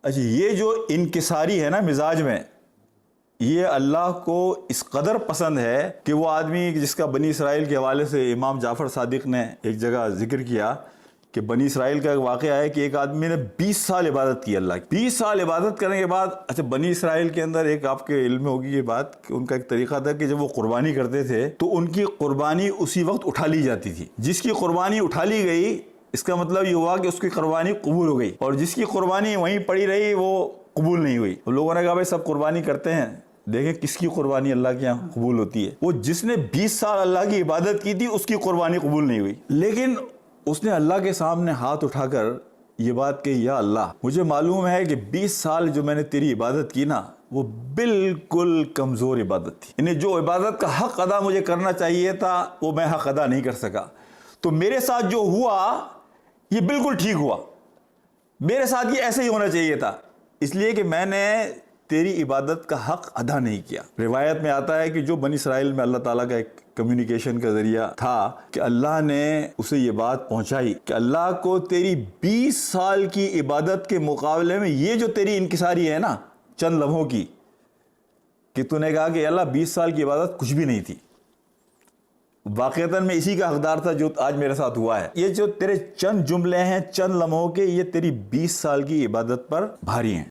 اچھا، یہ جو انکساری ہے نا مزاج میں، یہ اللہ کو اس قدر پسند ہے کہ وہ آدمی جس کا بنی اسرائیل کے حوالے سے امام جعفر صادق نے ایک جگہ ذکر کیا کہ بنی اسرائیل کا ایک واقعہ ہے کہ ایک آدمی نے 20 سال عبادت کی اللہ کی. 20 سال عبادت کرنے کے بعد، اچھا بنی اسرائیل کے اندر ایک آپ کے علم میں ہوگی یہ بات کہ ان کا ایک طریقہ تھا کہ جب وہ قربانی کرتے تھے تو ان کی قربانی اسی وقت اٹھا لی جاتی تھی. جس کی قربانی اٹھا لی گئی اس کا مطلب یہ ہوا کہ اس کی قربانی قبول ہو گئی، اور جس کی قربانی وہیں پڑی رہی وہ قبول نہیں ہوئی. لوگوں نے کہا بھائی سب قربانی کرتے ہیں، دیکھیں کس کی قربانی اللہ کے یہاں قبول ہوتی ہے. وہ جس نے 20 سال اللہ کی عبادت کی تھی اس کی قربانی قبول نہیں ہوئی، لیکن اس نے اللہ کے سامنے ہاتھ اٹھا کر یہ بات کہی، یا اللہ مجھے معلوم ہے کہ 20 سال جو میں نے تیری عبادت کی نا وہ بالکل کمزور عبادت تھی، یعنی جو عبادت کا حق ادا مجھے کرنا چاہیے تھا وہ میں حق ادا نہیں کر سکا. تو میرے ساتھ جو ہوا یہ بالکل ٹھیک ہوا، میرے ساتھ یہ ایسے ہی ہونا چاہیے تھا، اس لیے کہ میں نے تیری عبادت کا حق ادا نہیں کیا. روایت میں آتا ہے کہ جو بنی اسرائیل میں اللہ تعالیٰ کا ایک کمیونیکیشن کا ذریعہ تھا کہ اللہ نے اسے یہ بات پہنچائی کہ اللہ کو تیری 20 سال کی عبادت کے مقابلے میں یہ جو تیری انکساری ہے نا چند لمحوں کی، کہ تو نے کہا کہ اللہ 20 سال کی عبادت کچھ بھی نہیں تھی، واقعتاً میں اسی کا حقدار تھا جو آج میرے ساتھ ہوا ہے. یہ جو تیرے چند جملے ہیں چند لمحوں کے، یہ تیری 20 سال کی عبادت پر بھاری ہیں.